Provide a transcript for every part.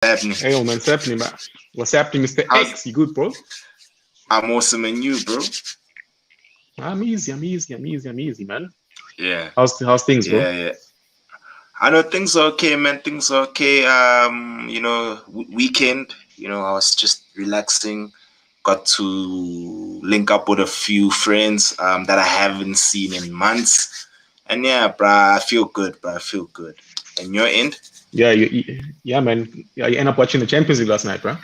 happening? Hey, man, what's happening, man? What's happening, Mr. How's X? You good, bro? I'm awesome and you, bro? I'm easy, man. Yeah, How's things, bro? yeah. I know things are okay, man. Things are okay. Weekend. I was just relaxing. Got to link up with a few friends that I haven't seen in months. And yeah, bruh, I feel good, bruh. I feel good. And your end? Yeah, man. Yeah, you end up watching the Champions League last night, bro.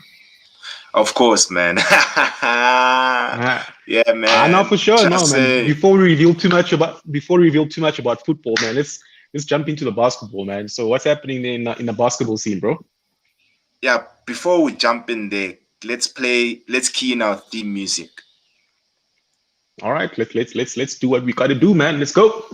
Of course, man. Uh, Yeah, I know man. for sure, no, Just man. say, Before we reveal too much about football, man, let's jump into the basketball, man. So what's happening in the basketball scene, bro? yeah, before we jump in there, let's key in our theme music. All right, let's do what we gotta do, man. Let's go.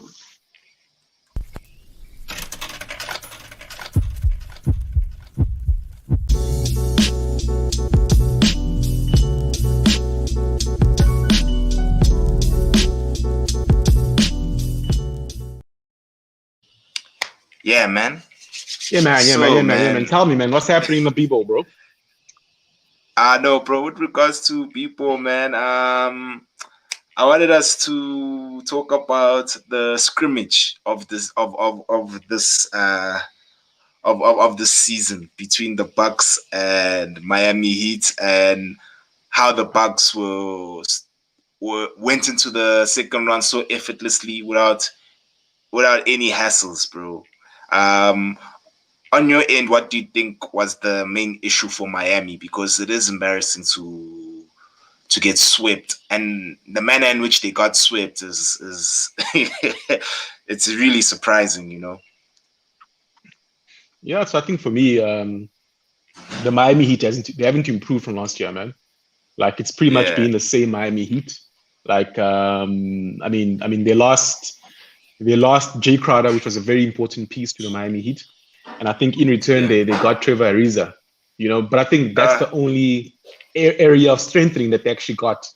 Yeah, man. Yeah, So, man, yeah, man. man, Tell me, man, what's happening in the b-ball, bro? I know, bro. With regards to people, man, I wanted us to talk about the scrimmage of this season between the Bucks and Miami Heat, and how the Bucks went into the second round so effortlessly without any hassles, bro. Um, on your end, what do you think was the main issue for Miami? Because it is embarrassing to get swept, and the manner in which they got swept is it's really surprising. Yeah, so I think for me, the Miami Heat they haven't improved from last year, man. Like it's pretty much Yeah, been the same Miami Heat. Like I mean they lost Jay Crowder, which was a very important piece to the Miami Heat, and I think in return yeah, they got Trevor Ariza. But I think that's uh, the only area of strengthening that they actually got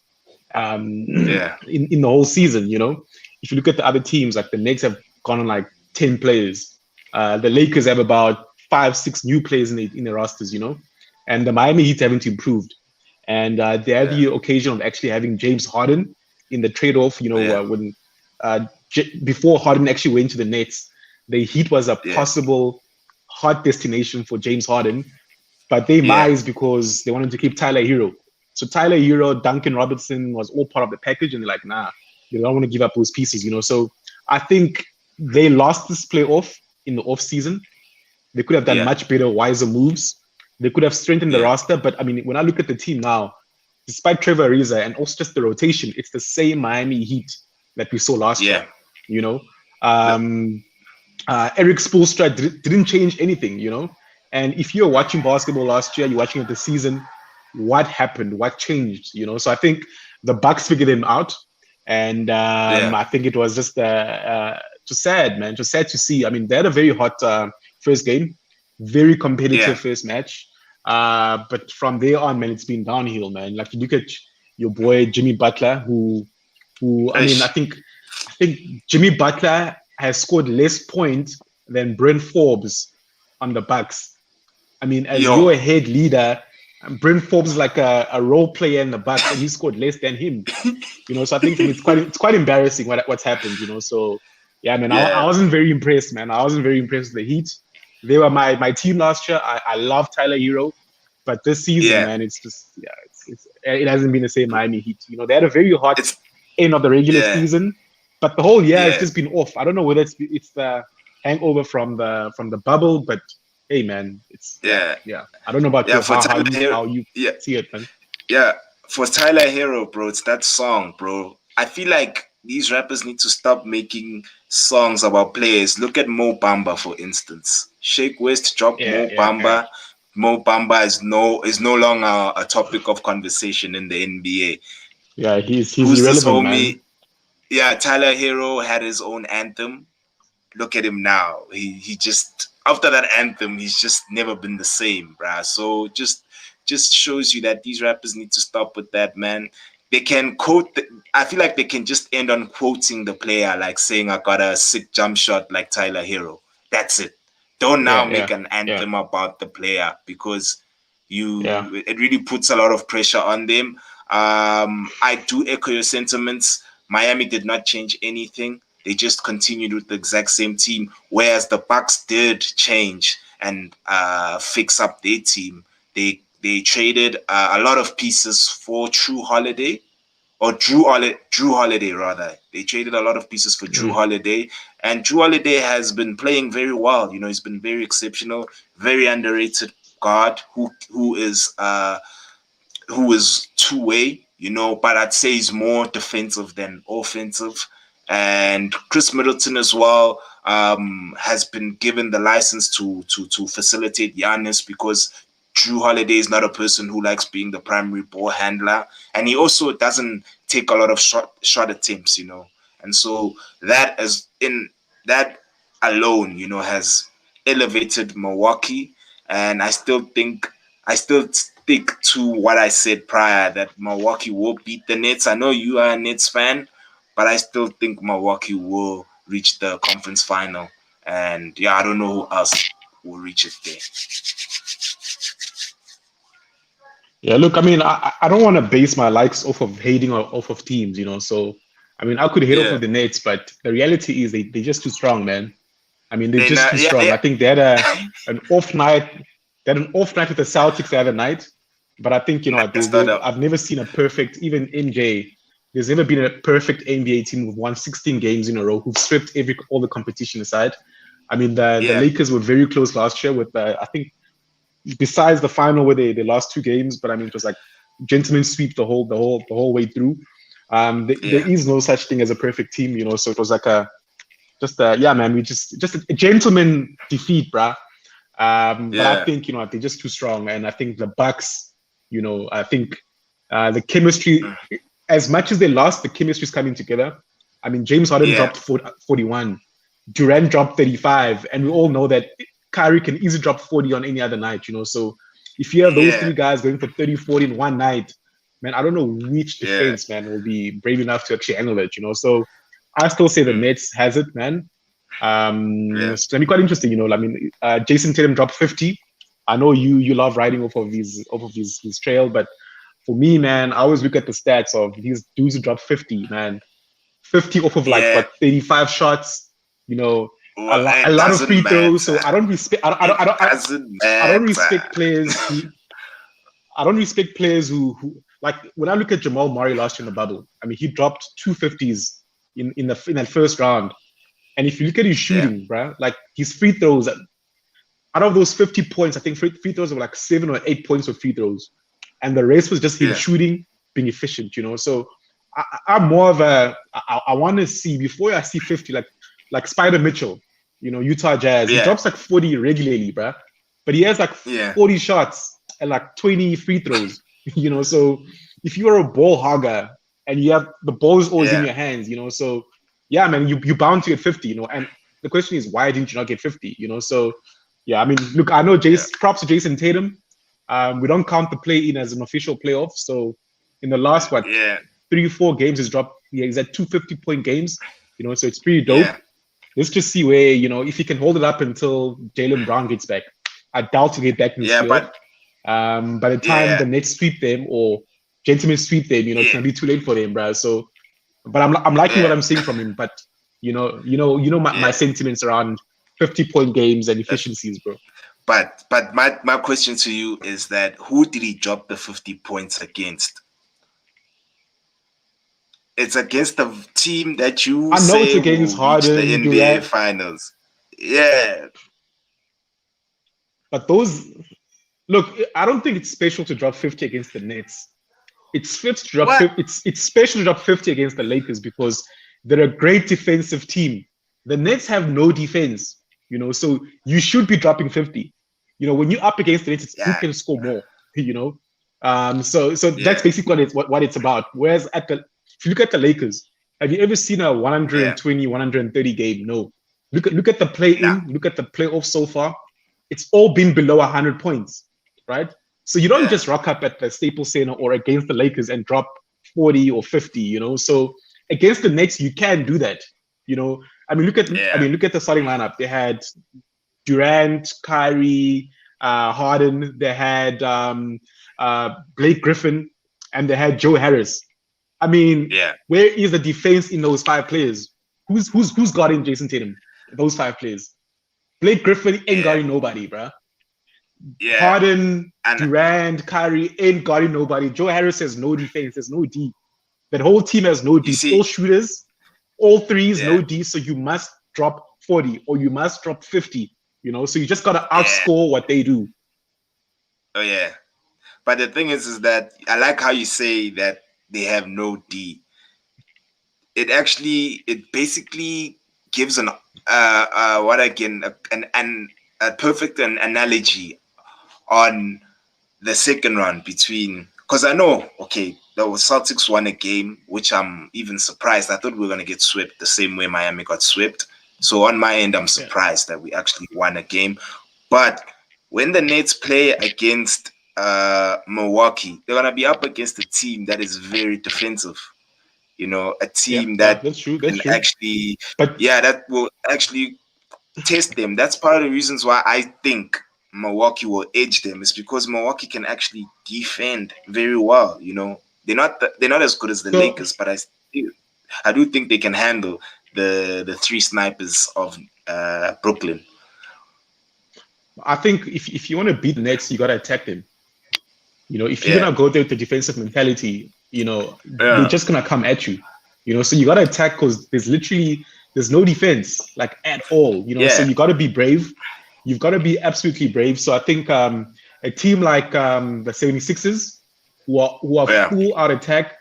yeah, in the whole season. If you look at the other teams, like the Knicks have gone on like 10 players. The Lakers have about 5, 6 new players in their rosters. And the Miami Heat haven't improved. And they had yeah, the occasion of actually having James Harden in the trade-off. yeah, When before Harden actually went to the Nets, the Heat was a yeah, possible hot destination for James Harden, but they yeah, mised because they wanted to keep Tyler Hero. So Tyler Hero, Duncan Robertson was all part of the package, and they're like, nah, they don't want to give up those pieces. So I think they lost this playoff in the off season. They could have done yeah, much better, wiser moves. They could have strengthened the yeah, roster, but I mean, when I look at the team now, despite Trevor Ariza and also just the rotation, it's the same Miami Heat that we saw last year. yeah. You know, Look, um, Eric Spoelstra didn't change anything. And if you're watching basketball last year, you're watching it this season, what happened? What changed? So I think the Bucks figured him out, and yeah, I think it was just sad, man. Just sad to see. I mean, they had a very hot first game, very yeah, competitive first match, but from there on, man, it's been downhill, man. Like you look at your boy Jimmy Butler, who I mean, I Ish. think I think Jimmy Butler has scored less points than Brent Forbes on the Bucks. I mean, as Yo, your head leader, Brent Forbes is like a role player in the Bucks, and he scored less than him. So I think for me, it's quite embarrassing what's happened. So yeah, man, I yeah, wasn't very impressed, man. I wasn't very impressed with the Heat. They were my team last year. I love Tyler Hero, but this season, yeah. man, it's just yeah, it hasn't been the same Miami Heat. They had a very hot It's end of the regular yeah, season, but the whole year it's yeah, just been off. I don't know whether it's the hangover from the bubble, but hey, man, it's yeah, yeah, yeah. I don't know about yeah. you, For how Tyler you Hero, how you yeah, see it, man. yeah. For Tyler Hero, bro, it's that song, bro. I feel like these rappers need to stop making songs about players. Look at Mo Bamba, for instance. Shake West dropped Yeah, Mo yeah, yeah. Bamba. Mo Bamba is no longer a topic of conversation in the NBA. Yeah, he's Who's this irrelevant, man. homie? Yeah, Tyler Hero had his own anthem. Look at him now. He just, after that anthem, he's just never been the same, bruh. So just shows you that these rappers need to stop with that, man. They can I feel like they can just end on quoting the player, like saying, "I got a sick jump shot like Tyler Hero." That's it. Don't now Yeah, make yeah, an yeah, anthem about the player, because yeah. it really puts a lot of pressure on them. I do echo your sentiments. Miami did not change anything. They just continued with the exact same team, whereas the Bucks did change and fix up their team. They traded a lot of pieces for True Holiday, or Drew Holiday rather. They traded a lot of pieces for Drew Mm. Holiday, and Drew Holiday has been playing very well. You know, he's been very exceptional, very underrated guard who is two-way, you know, but I'd say he's more defensive than offensive. And Chris Middleton as well has been given the license to facilitate Giannis, because Drew Holiday is not a person who likes being the primary ball handler, and he also doesn't take a lot of shot attempts, you know. And so that alone, you know, has elevated Milwaukee, and I still stick to what I said prior, that Milwaukee will beat the Nets. I know you are a Nets fan, but I still think Milwaukee will reach the conference final. And yeah, I don't know who else will reach it there. Yeah, look, I mean, I don't want to base my likes off of hating or off of teams, you know. So, I mean, I could hate off Yeah, of the Nets, but the reality is they're just too strong, man. I mean, they're they just not. too Yeah, strong. yeah. I think they had an off night. They had an off night with the Celtics the other night, but I think That's not a, I've never seen a perfect, even MJ. There's never been a perfect NBA team who've won 16 games in a row, who've stripped all the competition aside. I mean, the yeah, Lakers were very close last year with I think besides the final where they lost 2 games, but I mean it was like gentlemen sweep the whole way through. There yeah, is no such thing as a perfect team, you know. So it was like yeah, man, we just a gentleman defeat, bruh. But I yeah, think they're just too strong, and I think the Bucks, I think the chemistry, as much as they lost, the chemistry is coming together. I mean, James Harden yeah, dropped 41, Durant dropped 35, and we all know that Kyrie can easily drop 40 on any other night, you know. So if you have those yeah, three guys going for 30, 40 in one night, man, I don't know which yeah. defense, man, will be brave enough to actually handle it, you know. So I still say the Nets has it, man. Yeah, So it'll be quite interesting, you know. I mean, Jason Tatum dropped 50. I know you love riding off of his trail, but for me, man, I always look at the stats of these dudes who drop 50, man. 50 off of like yeah. what 35 shots, you know, Well, a it lot of doesn't free throws. So matter. It doesn't I don't matter. respect players who like when I look at Jamal Murray last year in the bubble. I mean, he dropped 250s in that first round. And if you look at his Yeah, shooting, bro, like his free throws, out of those 50 points, I think free throws were like 7 or 8 points of free throws. And the rest was just him yeah, shooting, being efficient, you know. So I'm more of I want to see, before I see 50, like Spider Mitchell, you know, Utah Jazz. He yeah, drops like 40 regularly, bro. But he has like yeah, 40 shots and like 20 free throws, you know. So if you are a ball hogger and you have the ball is always in yeah, your hands, you know. So yeah, man, you bound to get 50, you know. And the question is, why didn't you not get 50, you know? So yeah, I mean, look, I know yeah, props to Jason Tatum. We don't count the play in as an official playoff. So in the last, what, yeah, 3 or 4 games, he's dropped, yeah, he's at 250-point games, you know, so it's pretty dope. yeah, Let's just see where, if he can hold it up until Jaylen Brown gets back. I doubt he'll get back in this yeah. playoff. But By the time yeah, the Nets sweep them or gentlemen sweep them, it's yeah, gonna be too late for them, bro. So, but I'm liking what yeah, I'm seeing from him. But my yeah. sentiments around 50-point games and That's, efficiencies, bro. but my question to you is that who did he drop the 50 points against? It's against the team that you I know it's say against will reach the Harden, NBA Durant, finals. Yeah. but those look. I don't think it's special to drop 50 against the Nets. It's fit to drop What? 50, it's special to drop 50 against the Lakers because they're a great defensive team. The Nets have no defense, so you should be dropping 50. When you're up against the Nets, it's who Yeah. can score more, you know. So that's Yeah. basically what it's about. Whereas if you look at the Lakers, have you ever seen a Yeah. 120, 130 game? No. Look at the play Nah. in, look at the playoff so far. It's all been below 100 points, right? So you don't Yeah. just rock up at the Staples Center or against the Lakers and drop 40 or 50. So against the Nets, you can do that. I mean, Yeah. look at the starting lineup. They had Durant, Kyrie, Harden. They had Blake Griffin, and they had Joe Harris. I mean, Yeah. where is the defense in those 5 players? Who's guarding Jason Tatum? Those 5 players. Blake Griffin ain't guarding nobody, bruh. Yeah. Harden, And Durant, Kyrie ain't guarding nobody. Joe Harris has no defense. There's no D. That whole team has no D. see- All shooters, all threes, Yeah. no D. So you must drop 40 or you must drop 50. So you just gotta outscore what they do. Oh yeah. But the thing is that I like how you say that they have no D. It basically gives a perfect analogy on the second round between, because I know, okay, the Celtics won a game, which I'm even surprised. I thought we were going to get swept the same way Miami got swept. So on my end, I'm surprised that we actually won a game. But when the Nets play against Milwaukee, they're going to be up against a team that is very defensive. A team that that's true. actually, that will actually test them. That's part of the reasons why I think Milwaukee will edge them, is because Milwaukee can actually defend very well. They're not as good as the Lakers, but I do think they can handle the 3 snipers of Brooklyn. I think if you want to beat the Nets, you got to attack them. If you're gonna go there with the defensive mentality, they're just gonna come at you. So you got to attack, because there's no defense like at all. So you got to be brave. You've got to be absolutely brave. So I think a team like the 76ers, who are full out attack.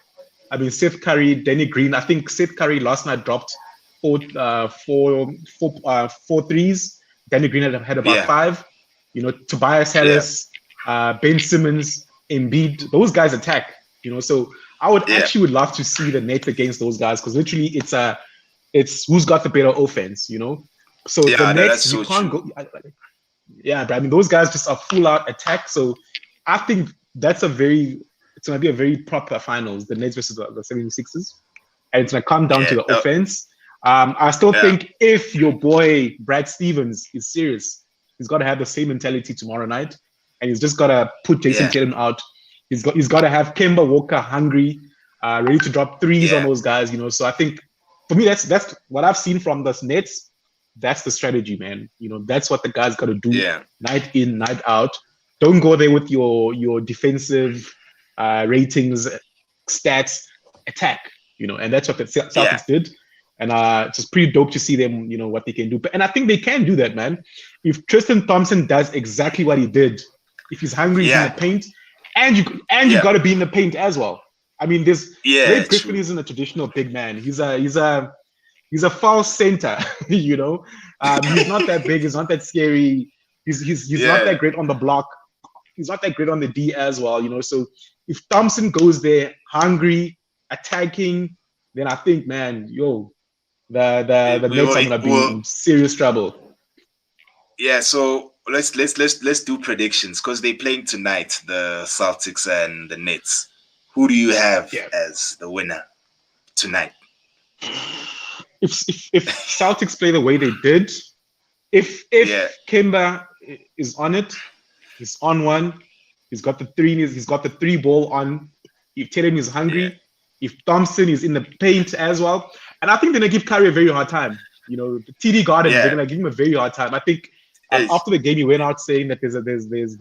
I mean, Seth Curry, Danny Green. I think Seth Curry last night dropped four threes. Danny Green had about 5. Tobias Harris, Ben Simmons, Embiid. Those guys attack. So I would would love to see the Nets against those guys, because literally it's who's got the better offense. So the Nets, you can't go. But I mean, those guys just are full out attack. So I think it's going to be a very proper finals, the Nets versus the 76ers. And it's going to come down to the offense. I still think if your boy Brad Stevens is serious, he's got to have the same mentality tomorrow night. And he's just got to put Jason Tatum out. He's got to have Kemba Walker hungry, ready to drop threes on those guys. So I think for me, that's what I've seen from the Nets. That's the strategy, man. That's what the guys got to do night in, night out. Don't go there with your defensive ratings, stats, attack. And that's what the Celtics did. And it's just pretty dope to see them, what they can do. And I think they can do that, man. If Tristan Thompson does exactly what he did, if he's hungry, he's in the paint, and you got to be in the paint as well. I mean, Blake Griffin isn't a traditional big man. He's a false center. He's not that big. He's not that scary. He's not that great on the block. He's not that great on the D as well. So if Thompson goes there hungry, attacking, then I think, man, the Nets are gonna be in serious trouble. Yeah, so let's do predictions, because they're playing tonight, the Celtics and the Nets. Who do you have as the winner tonight? If Celtics play the way they did, if Kemba is on it, he's on one. He's got the 3. He's got the 3 ball on. If Tatum is hungry, if Thompson is in the paint as well, and I think they're gonna give Kyrie a very hard time. The TD Garden, they're gonna give him a very hard time. I think after the game, he went out saying that there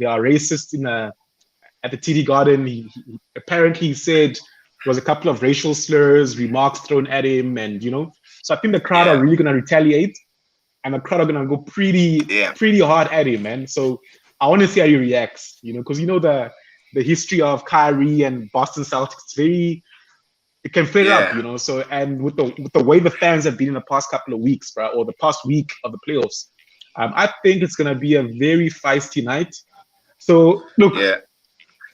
are racists at the TD Garden. He apparently said there was a couple of racial slurs, remarks thrown at him, and so I think the crowd are really gonna retaliate, and the crowd are gonna go pretty hard at him, man. So I want to see how he reacts, because the history of Kyrie and Boston Celtics, it can flare up, So, and with the way the fans have been in the past couple of weeks, bro, or the past week of the playoffs, I think it's gonna be a very feisty night. So look,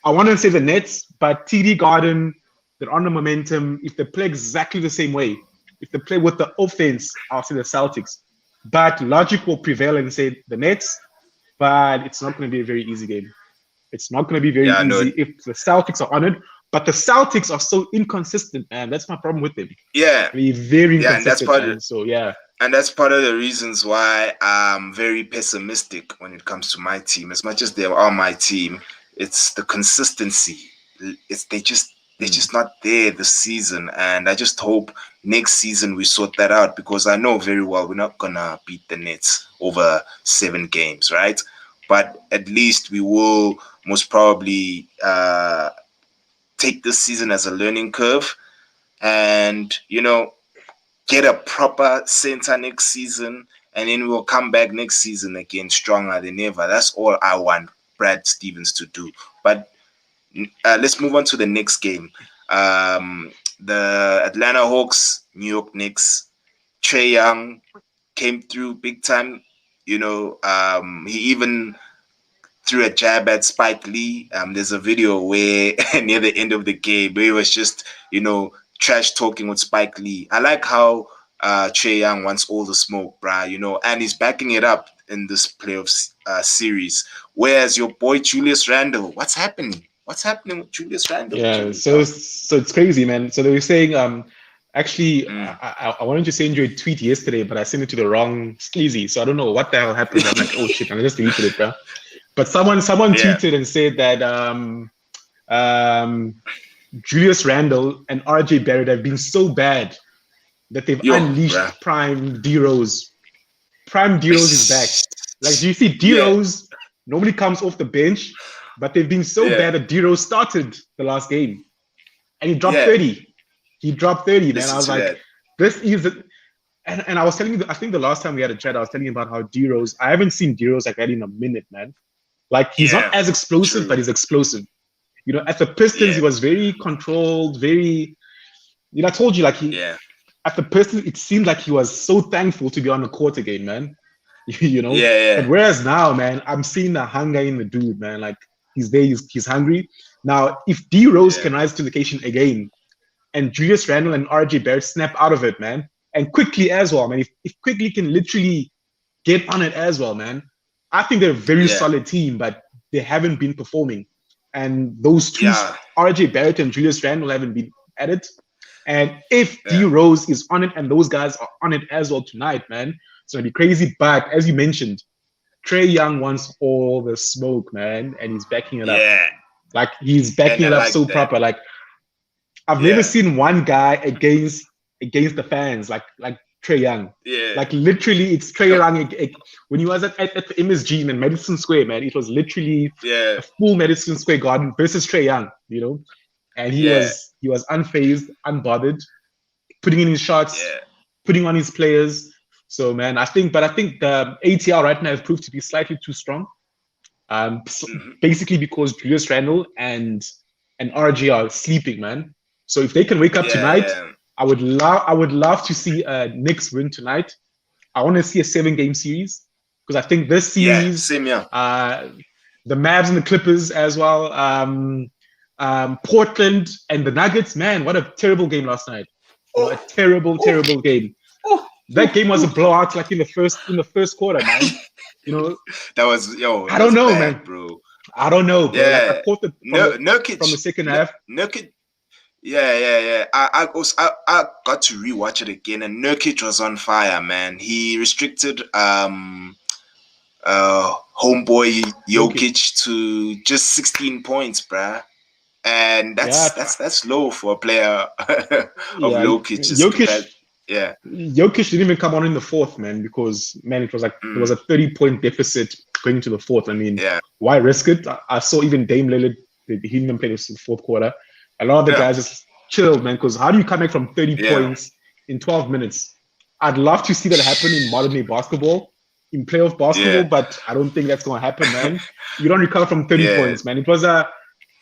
I want to say the Nets, but TD Garden, they're on the momentum. If they play exactly the same way, if they play with the offense, I'll say the Celtics. But logic will prevail and say the Nets, but it's not going to be a very easy game. It's not going to be very easy if the Celtics are on it. But the Celtics are so inconsistent, man. That's my problem with them. Yeah. They're very inconsistent. And that's part of it. So, yeah. And that's part of the reasons why I'm very pessimistic when it comes to my team. As much as they are my team, it's the consistency. It's they're just not there this season, and I just hope next season we sort that out, because I know very well we're not gonna beat the Nets over 7 games, right? But at least we will most probably take this season as a learning curve, and get a proper center next season, and then we'll come back next season again stronger than ever. That's all I want Brad Stevens to do. But let's move on to the next game. The Atlanta Hawks, New York Knicks. Trae Young came through big time. He even threw a jab at Spike Lee. There's a video where near the end of the game where he was just, trash talking with Spike Lee. I like how Trae Young wants all the smoke, bruh, and he's backing it up in this playoff series. Whereas your boy Julius Randle, what's happening? What's happening with Julius Randle? Yeah, so it's crazy, man. So they were saying, actually, I wanted to send you a tweet yesterday, but I sent it to the wrong sleazy. So I don't know what the hell happened. I'm like, oh shit, I just deleted it, bro. But someone tweeted and said that Julius Randle and RJ Barrett have been so bad that they've unleashed Prime D Rose. Prime D Rose is back. Like, do you see D Rose normally comes off the bench, but they've been so bad that D Rose started the last game and he dropped 30. He dropped 30, man. I was like, this is it. And I was telling you, I think the last time we had a chat, I was telling you about how D Rose, I haven't seen D Rose like that in a minute, man. Like, he's not as explosive, but he's explosive. At the Pistons, he was very controlled, very, I told you, like, at the Pistons, it seemed like he was so thankful to be on the court again, man. But whereas now, man, I'm seeing the hunger in the dude, man. Like, he's there, he's hungry. Now, if D Rose can rise to the occasion again, and Julius Randle and RJ Barrett snap out of it, man, and quickly as well, man, if quickly can literally get on it as well, man, I think they're a very solid team, but they haven't been performing. And those two, RJ Barrett and Julius Randle, haven't been at it. And if D Rose is on it and those guys are on it as well tonight, man, it's going to be crazy. But as you mentioned, Trae Young wants all the smoke, man, and he's backing it up. Like, he's backing it up so proper. Like, I've never seen one guy against the fans like Trae Young. Like, literally, it's Trae Young. When he was at the MSG in Madison Square, man, it was literally a full Madison Square Garden versus Trae Young, and he was unfazed, unbothered, putting in his shots, putting on his players. So, man, I think the ATL right now has proved to be slightly too strong. Basically because Julius Randle and RJ are sleeping, man. So if they can wake up tonight, I would love to see Knicks win tonight. I want to see a 7-game series, because I think this series, same, the Mavs and the Clippers as well, Portland and the Nuggets, man, what a terrible game last night. A terrible game. That game was a blowout, like in the first quarter, man. That was I don't know, bad, man, bro. I don't know, bro. Yeah, like, I caught from the second half. Nurkic. I got to rewatch it again, and Nurkic was on fire, man. He restricted homeboy Jokic to just 16 points, bruh. And that's low for a player of Jokic. Jokic didn't even come on in the fourth, man, because, man, it was like there was a 30-point deficit going into the fourth. I mean, why risk it? I saw even Dame Lillard, he didn't even play the fourth quarter. A lot of the guys just chilled, man, because how do you come back from 30 points in 12 minutes? I'd love to see that happen in modern day basketball, in playoff basketball, but I don't think that's going to happen, man. You don't recover from 30 points, man. It was so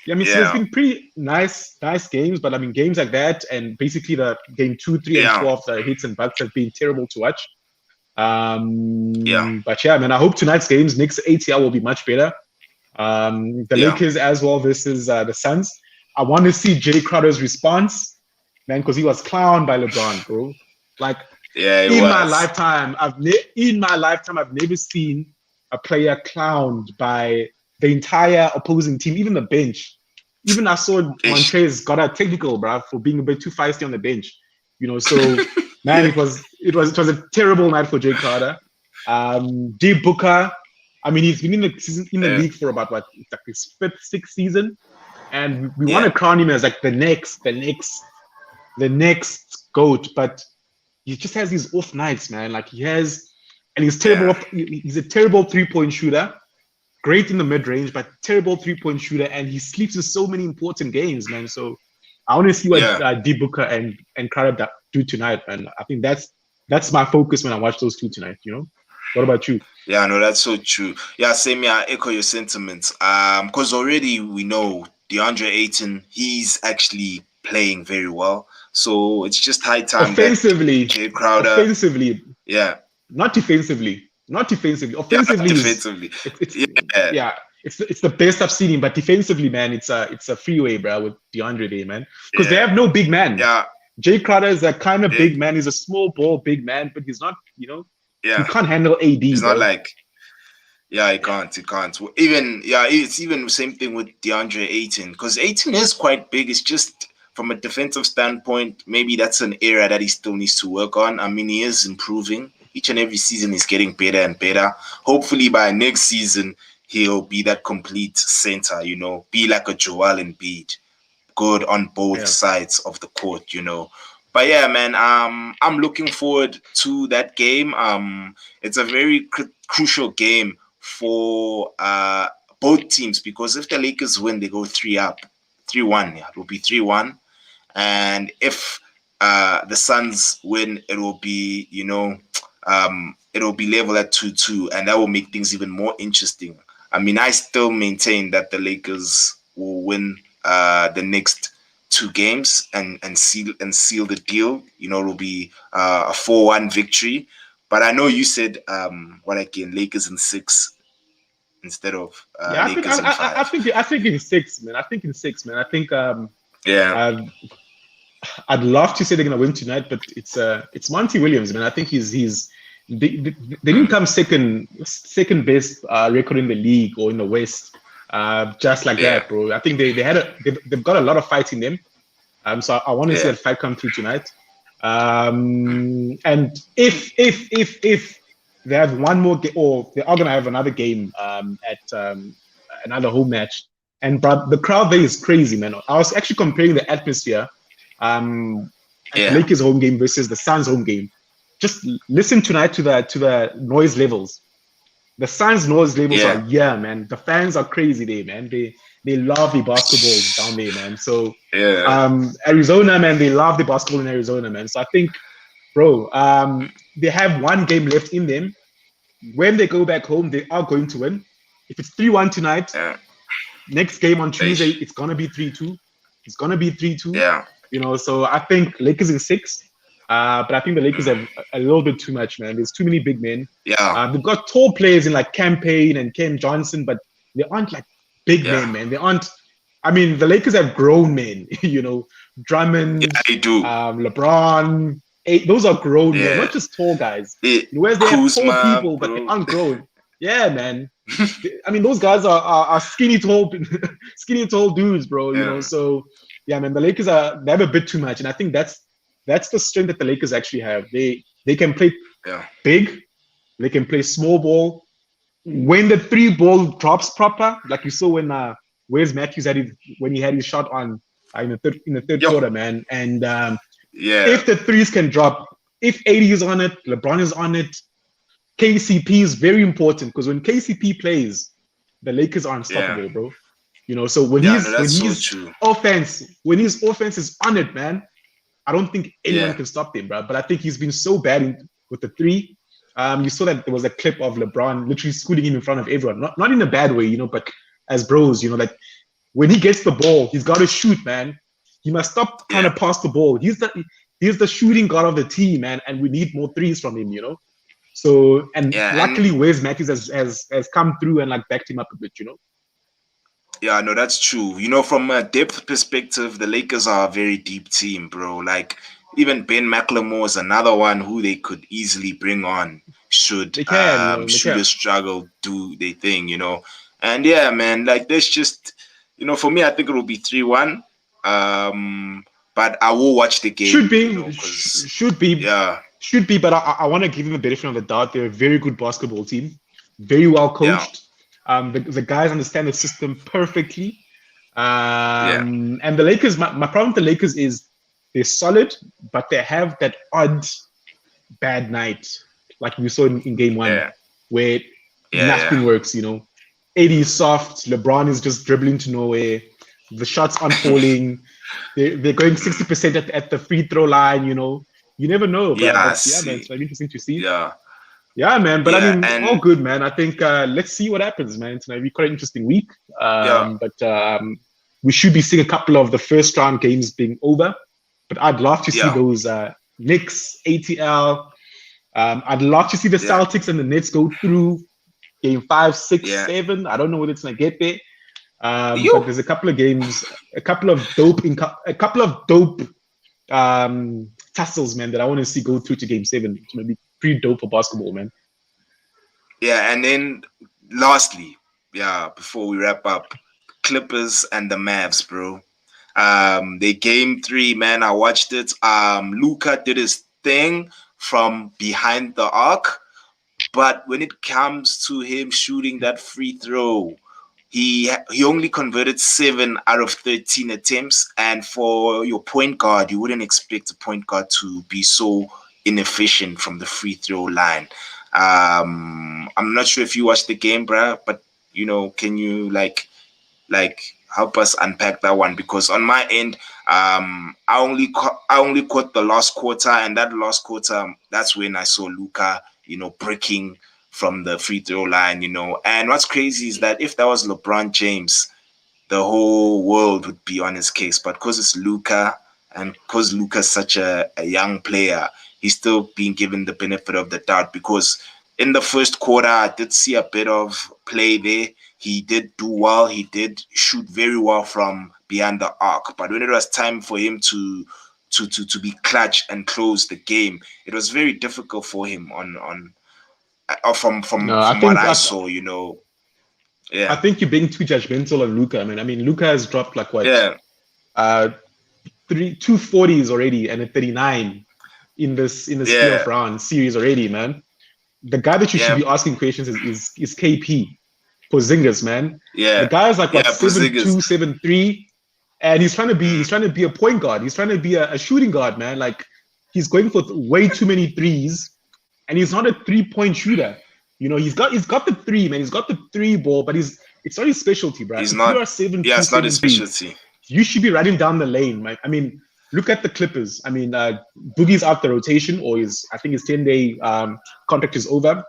it's been pretty nice games, but I mean, games like that, and basically the game 2, 3, and 12, the hits and bucks have been terrible to watch. But yeah, man, I hope tonight's games, Knicks ATL will be much better. The Lakers as well versus the Suns. I want to see Jay Crowder's response, man, because he was clowned by LeBron, bro. Like, in my lifetime, I've never seen a player clowned by the entire opposing team, even the bench. Even I saw Montrez got a technical, bro, for being a bit too feisty on the bench. So Man, it was a terrible night for Jay Crowder. D Booker, I mean, he's been in the Yeah, league for about what, like his fifth, sixth season, and we want to yeah, crown him as like the next goat, but he just has these off nights, man. Like he has, and he's terrible. yeah, He's a terrible 3-point shooter. Great in the mid range, but terrible 3-point shooter, and he sleeps in so many important games, man. So I want to see what yeah. D Booker and Crowder do tonight, man. I think that's my focus when I watch those two tonight. What about you? Yeah, no, that's so true. Yeah, same here. I echo your sentiments. Because already we know DeAndre Ayton, he's actually playing very well. So it's just high time that Offensively, Jay Crowder, offensively, yeah, not defensively, not defensively. yeah, not Offensively is defensively, it's yeah, yeah, it's the best I've seen him. But defensively, man, it's a freeway, bro, with DeAndre Day, man, because they yeah, have no big man. yeah, Jay Crowder is a kind of yeah, big man. He's a small ball big man, but he's not, he yeah. can't handle AD, It's not bro. like, yeah, he can't. He can't. Even, yeah, it's even the same thing with DeAndre Ayton, because Ayton is quite big. It's just from a defensive standpoint, maybe that's an area that he still needs to work on. I mean, he is improving. Each and every season, he's getting better and better. Hopefully, by next season, he'll be that complete center, be like a Joel Embiid, good on both Yeah. sides of the court. But yeah, man, I'm looking forward to that game. It's a very crucial game for both teams, because if the Lakers win, they go 3-up, 3-1. Yeah, it will be 3-1, and if the Suns win, it will be it'll be level at 2-2, and that will make things even more interesting. I mean, I still maintain that the Lakers will win the next two games and seal the deal. It'll be a 4-1 victory. But I know you said what again? Lakers in 6 instead of Yeah, I think Lakers in I 5. think I think in six, man. I think in six, man. I think Yeah, uh, I'd love to say they're gonna win tonight, but it's Monty Williams, man. I think he's they didn't come second best record in the league or in the West, just like yeah, that, bro. I think they've got a lot of fight in them. So I want to see yeah, that fight come through tonight. And if they have one more game, or they are gonna have another game at another home match, and but the crowd there is crazy, man. I was actually comparing the atmosphere at the yeah, Lakers home game versus the Suns home game. Just listen tonight to the noise levels. The Suns noise levels are, yeah, yeah, man. The fans are crazy there, man. They love the basketball down there, man. So yeah, Arizona, man, they love the basketball in Arizona, man. So I think, bro, they have one game left in them. When they go back home, they are going to win. If it's 3-1 tonight, yeah, next game on Tuesday, Ish. it's gonna be 3-2. It's gonna be 3-2. Yeah, So I think Lakers in 6. But I think the Lakers have a little bit too much, man. There's too many big men. yeah, They've got tall players in like Campaign and Ken Johnson, but they aren't like big men, yeah, man. They aren't. I mean, the Lakers have grown men. yeah. Drummond, They do. LeBron. Those are grown men, Yeah, not just tall guys. it, Whereas they have tall Kuzma, people, but they bro. aren't grown. Yeah, man. I mean, those guys are skinny tall, skinny tall dudes, bro. Yeah, So yeah, man. The Lakers they have a bit too much, and I think that's the strength that the Lakers actually have. They can play yeah, big, they can play small ball. When the three ball drops proper, like you saw when Wes Matthews when he had his shot on in the third yo, quarter, man. And yeah, if the threes can drop, if 80 is on it, LeBron is on it, KCP is very important, because when KCP plays, the Lakers are yeah, unstoppable, bro. So when yeah. No, he's when that's so his true. offense is on it, man, I don't think anyone Yeah, can stop him, bro. But I think he's been so bad with the three. You saw that there was a clip of LeBron literally scooting him in front of everyone, not in a bad way, but as bros, like when he gets the ball, he's got to shoot, man. He must stop trying yeah, to pass the ball. He's the shooting guard of the team, man, and we need more threes from him. So, and yeah. And luckily, Wes Matthews has come through and like backed him up a bit. yeah, no, that's true. From a depth perspective, the Lakers are a very deep team, bro. Like, even Ben McLemore is another one who they could easily bring on should They can, they can. shooters struggle, do their thing. And yeah, man, like there's just for me, I think it will be 3-1. but I will watch the game. Should be, you know, 'cause, should be, yeah, should be. But I want to give them the benefit of the doubt. They're a very good basketball team, very well yeah, coached. The guys understand the system perfectly. yeah, And the Lakers, my problem with the Lakers is they're solid, but they have that odd bad night, like we saw in game one, yeah, where yeah, nothing works. You know, AD is soft, LeBron is just dribbling to nowhere, the shots aren't falling, they're going 60% at the free throw line. You know, you never know, yeah. but I yeah, man, see. it's very interesting to see. Yeah, Yeah, man. But I yeah, mean, all and good, man. I think let's see what happens, man. It's gonna be quite an interesting week. yeah, But we should be seeing a couple of the first round games being over. But I'd love to see yeah, those Knicks, ATL. I'd love to see the yeah, Celtics and the Nets go through game 5, 6, yeah. 7. I don't know whether it's gonna get there. But You, there's a couple of games, a couple of dope tussles, man, that I want to see go through to game 7. It's gonna be pretty dope for basketball, man. yeah, and then lastly, yeah, before we wrap up, Clippers and the Mavs, bro. They game 3, man. I watched it. Luka did his thing from behind the arc, but when it comes to him shooting that free throw, he only converted 7 out of 13 attempts. And for your point guard, you wouldn't expect a point guard to be so inefficient from the free throw line. I'm not sure if you watched the game, bruh, but you know, can you like help us unpack that one? Because on my end, I only caught the last quarter, and that last quarter, that's when I saw Luka, you know, breaking from the free throw line, you know. And what's crazy is that if that was LeBron James, the whole world would be on his case. But because it's Luka, and because Luka's such a young player, he's still being given the benefit of the doubt. Because in the first quarter, I did see a bit of play there. He did do well. He did shoot very well from beyond the arc. But when it was time for him to be clutch and close the game, it was very difficult for him No, from what I saw, you know. I Yeah. think you're being too judgmental on Luka. I mean, Luka has dropped like what, Yeah. uh, 240s already and a 39 in this Yeah. playoff round series already, man. The guy that you should Yeah. be asking questions is KP Porzingis, man. The Yeah. guy is like what Yeah. 7'2", Porzingis. 7'3", and he's trying to Mm. be a point guard. He's trying to be a shooting guard, man. Like he's going for way too many threes, and he's not a 3-point shooter. You know, he's got the three, man. He's got the 3 ball, but it's not his specialty, bro. He's If you not. are 7'2", Yeah, it's not his 7'3", specialty. you should be running down the lane, man. I mean, look at the Clippers. I mean, Boogie's out the rotation, or I think his 10-day contract is over.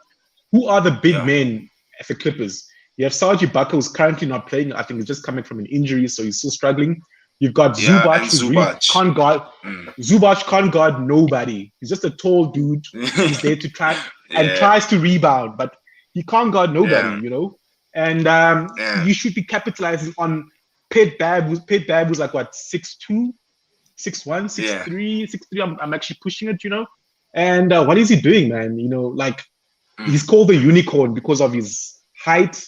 Who are the big Yeah. men at the Clippers? You have Serge Ibaka, who's currently not playing. I think he's just coming from an injury, so he's still struggling. You've got Yeah, Zubac, and who's really Zubac. can't guard. Mm. Zubac can't guard nobody. He's just a tall dude who's there to try and Yeah. tries to rebound, but he can't guard nobody, Yeah. you know. And Yeah. you should be capitalizing on Pet Bab, who's like what 6'2", 6'1", 6'3", 6'3". I'm actually pushing it, you know. And what is he doing, man? You know, like he's called the unicorn because of his height,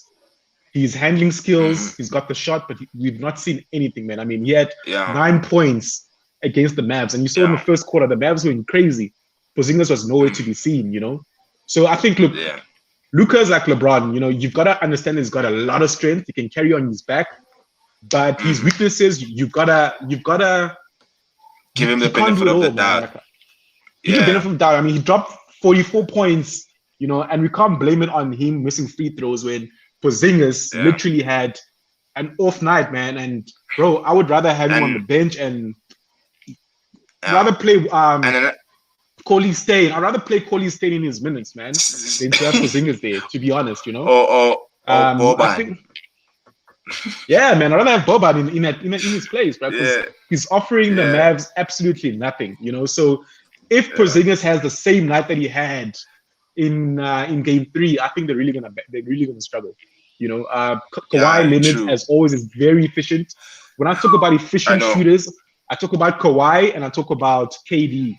his handling skills. He's got the shot, but we've not seen anything, man. I mean, he had Yeah. 9 points against the Mavs, and you saw in the Yeah. first quarter the Mavs went crazy. Porzingis was nowhere to be seen, you know. So I think, look, Yeah. Luka's like LeBron. You know, you've got to understand he's got a lot of strength. He can carry on his back, but his weaknesses, you've gotta Give him the he can't do benefit it of the all, man. doubt. Like, give him the benefit Yeah. of the doubt. I mean, he dropped 44 points, you know, and we can't blame it on him missing free throws when Porzingis Yeah. literally had an off night, man. And bro, I would rather have him on the And bench and yeah. rather play And then Coley Stain. I'd rather play Coley Stain in his minutes, man, than to have Porzingis there, to be honest, you know. or I Boban. think, yeah, man, I'd rather have Boban in his place, right? Because Yeah. he's offering the Yeah. Mavs absolutely nothing, you know. So if Yeah. Porzingis has the same night that he had in game 3, I think they're really gonna struggle. You know, Kawhi Yeah, Leonard, true. as always, is very efficient. When I talk about I efficient know. shooters, I talk about Kawhi and I talk about KD.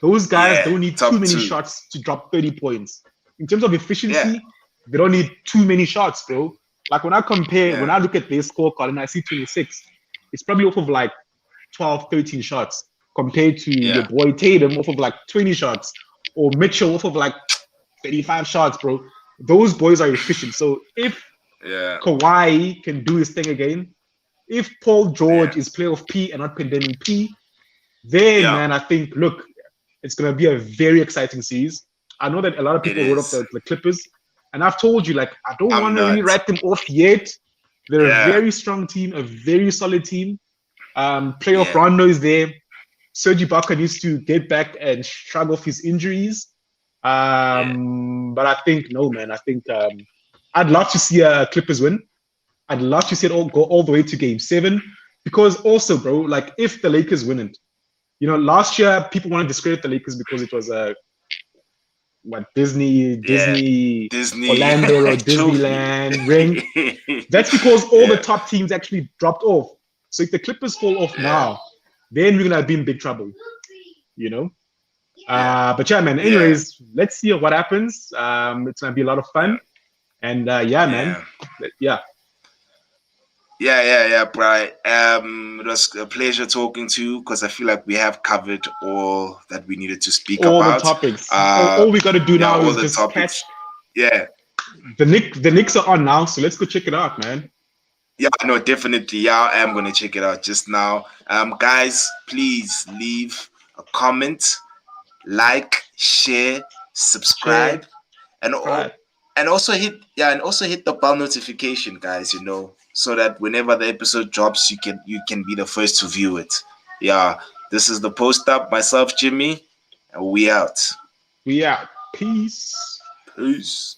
Those guys Yeah, don't need top too many 2. shots to drop 30 points. In terms of efficiency, Yeah. they don't need too many shots, bro. Like when I compare, Yeah. when I look at their scorecard and I see 26, it's probably off of like 12, 13 shots compared to Yeah. your boy Tatum off of like 20 shots or Mitchell off of like 35 shots, bro. Those boys are efficient. So if Yeah. Kawhi can do his thing again, if Paul George Yeah. is playoff P and not pandemic P, then, Yeah. man, I think, look, it's going to be a very exciting series. I know that a lot of It people wrote off is. the Clippers, and I've told you, like, I don't I'm want to really not. write them off yet. They're a Yeah. very strong team, a very solid team. Playoff Yeah. Rondo is there. Serge Ibaka needs to get back and shrug off his injuries. But I think, no, man, I think I'd love to see a Clippers win. I'd love to see it all go all the way to game 7. Because also, bro, like if the Lakers win it, you know, last year people want to discredit the Lakers because it was a Disney, Disney Orlando or trophy. Disneyland ring. That's because all the Yeah. top teams actually dropped off. So if the Clippers fall off Yeah. now, then we're gonna be in big trouble. You know. Yeah. But yeah, man. Yeah. Anyways, let's see what happens. It's gonna be a lot of fun. And yeah, man. Yeah. Yeah, Brian. It was a pleasure talking to you because I feel like we have covered all that we needed to speak All about. the topics. All we got to do now is just catch. Yeah. The Knicks are on now, so let's go check it out, man. Yeah, no, definitely. Yeah, I am gonna check it out just now. Guys, please leave a comment, like, share, subscribe, and also hit the bell notification, guys. You know, so that whenever the episode drops, you can be the first to view it. Yeah, this is the Post Up. Myself, Jimmy, and we out. We out. Peace. Peace.